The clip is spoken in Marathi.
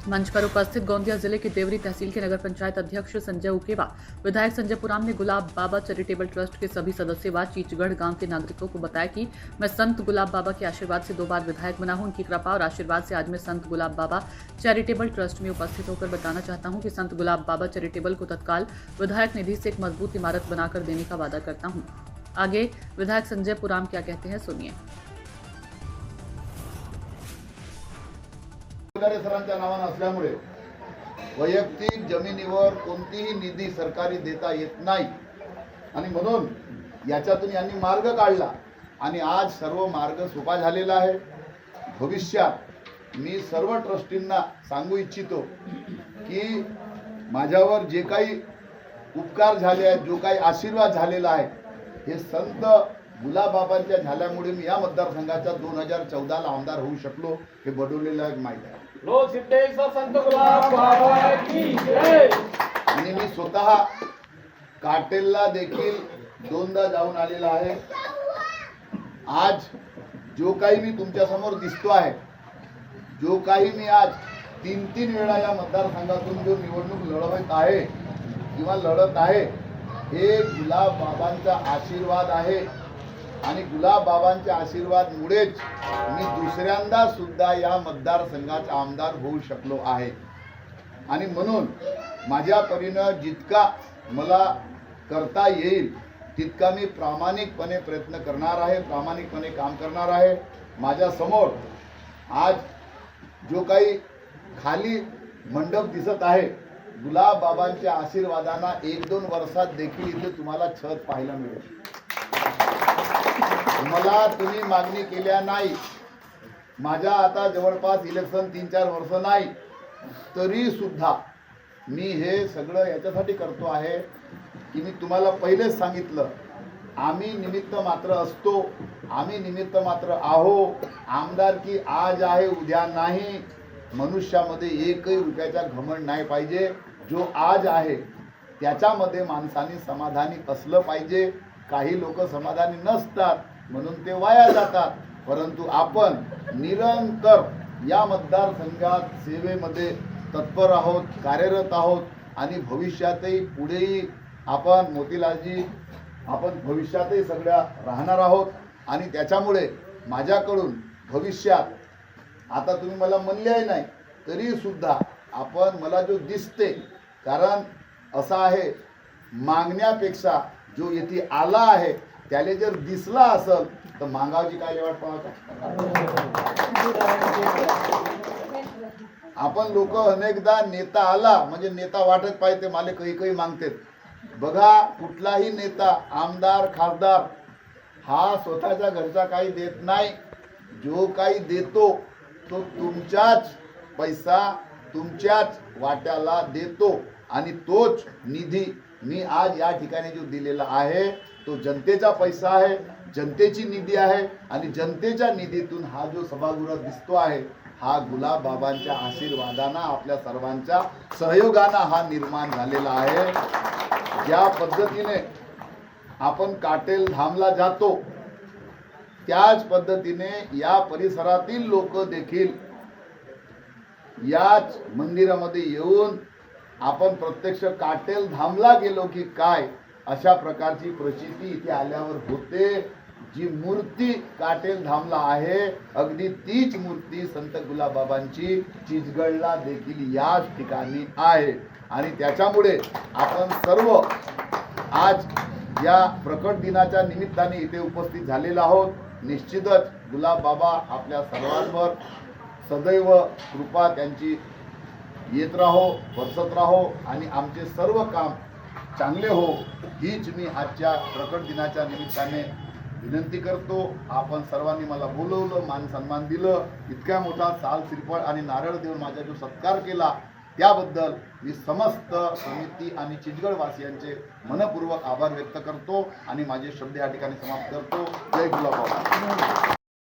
मंच पर उपस्थित गोंदिया जिले की देवरी तहसील के नगर पंचायत अध्यक्ष संजय उकेवा, विधायक संजय पुराम ने गुलाब बाबा चैरिटेबल ट्रस्ट के सभी सदस्य व चीचगढ़ गांव के नागरिकों को बताया कि मैं संत गुलाब बाबा के आशीर्वाद से 2 बार विधायक बना हूं। उनकी कृपा और आशीर्वाद से आज मैं संत गुलाब बाबा चैरिटेबल ट्रस्ट में उपस्थित होकर बताना चाहता हूं कि संत गुलाब बाबा चैरिटेबल को तत्काल विधायक निधि से एक मजबूत इमारत बनाकर देने का वादा करता हूँ। आगे विधायक संजय पुराम क्या कहते हैं, सुनिए। सरांच्या नावाने असल्यामुळे वैयक्तिक जमिनीवर कोणतीही निधी सरकारी देता येत नाही आणि म्हणून याच्यातून यांनी मार्ग काढला आणि आज सर्व मार्ग सोपा झालेला आहे। भविष्यात मी सर्व ट्रस्टींना सांगू इच्छितो की माझ्यावर जे काही उपकार झाले आहेत, जो काही आशीर्वाद झालेला आहे, हे संत गुलाबाबांच्या झाल्यामुळे मी या मतदारसंघाचा 2014 ला आमदार होऊ शकलो, हे बडवलेलं माहिती आहे। लोक सिद्धेश्वर संत गुलाब बाबा की जय। आणि मी स्वतः काटेलला देखील 2दा जाऊन आलेला आहे। आज जो काही मी तुमच्या समोर दिसतो आहे, जो काही मी आज 3 वेळा या मतदारसंघातून जो निवडणूक लढवत आहे किंवा लढत आहे, हे गुलाब बाबांचा आशीर्वाद आहे आणि गुलाब बाबांच्या आशीर्वादामुळेच मी दुसऱ्यांदा सुद्धा या मतदारसंघाचा आमदार होऊ शकलो आहे। आणि म्हणून माझ्या परीने जितका मला करता येईल तितका मी प्रामाणिकपणे प्रयत्न करणार आहे, प्रामाणिकपणे काम करणार आहे। माझ्या समोर आज जो काही खाली मंडप दिसत आहे, गुलाब बाबांच्या आशीर्वादाने 1-2 वर्षात देखील इथे तुम्हाला छत पाहायला मिळेल। मला तुम्ही मागणी केल्या नाही, माझ्या आता जवळपास इलेक्शन 3-4 वर्ष नाही, तरी सुद्धा मी हे सगळं याच्यासाठी करतो आहे की मी तुम्हाला पहिलेच सांगितलं, आम्ही निमित्त मात्र असतो, आम्ही निमित्त मात्र आहो। आमदारकी आज आहे, उद्या नाही। मनुष्यामध्ये एकही रुपयाचा घमंड नाही पाहिजे। जो आज आहे त्याच्यामध्ये माणसाने समाधानी असलं पाहिजे। काही लोक समाधानी नसतात म्हणून ते वाया जातात, परंतु आपण निरंतर या मतदारसंघात सेवेमध्ये तत्पर आहोत, कार्यरत आहोत आणि भविष्यातही पुढेही आपण मोतीलालजी आपण भविष्यातही सगळ्या राहणार आहोत। आणि त्याच्यामुळे माझ्याकडून भविष्यात आता तुम्ही मला म्हणले नाही तरी सुद्धा आपण मला जो दिसते, कारण असं आहे मागण्यापेक्षा जो येथे आला आहे त्याला जर दिसला असेल तर मागावची काय वाट पाहता। आपण लोक अनेकदा नेता आला म्हणजे नेता वाटत पाहिजे मला काही मागतात। बघा, कुठलाही नेता, आमदार, खासदार हा स्वतःच्या घरचा काही देत नाही। जो काही देतो तो तुमच्याच पैसा तुमच्याच वाट्याला देतो आणि तोच निधी मी आज या ठिकाणी जो दिलेला आहे तो जनतेचा पैसा आहे, जनतेची निधी आहे आणि जनतेच्या निधीतून हा जो सभागृह दिसतो आहे हा गुलाब बाबांच्या आशीर्वादाने आपल्या सर्वांच्या सहयोगाने हा निर्माण झालेला आहे। ज्या पद्धतीने आपण काटेल धामला जातो त्याच पद्धतीने या परिसरातील लोक देखील याच मंदिरामध्ये येऊन आपण प्रत्यक्ष काटेल धामला गेलो की काय अशा प्रकारची प्रचिती इथे आल्यावर होते। जी मूर्ती काटेल धामला आहे अगदी तीच मूर्ती संत गुलाब बाबांची चीचगढ़ला देखील याच ठिकाणी आहे। आणि त्याच्यामुळे आपण सर्व आज या प्रकट दिनाच्या निमित्ताने इथे उपस्थित झालेलो आहोत। निश्चितच गुलाब बाबा आपल्या सर्वांवर सदैव कृपा त्यांची येत राहो, बरसत राहो आणि आमचे सर्व काम चांगले हो, हीच मी आजच्या प्रकट दिनाच्या निमित्ताने विनंती करतो। आपण सर्वांनी मला बोलवलं, मान सन्मान दिलं, इतक्या मोठा साल श्रीफळ आणि नारळ देऊन माझा जो सत्कार केला त्याबद्दल मी समस्त समिती आणि चिचगढ़ वासियांचे मनपूर्वक आभार व्यक्त करतो आणि माझे शब्द या ठिकाणी समाप्त करतो। जय गुलाब बाबा।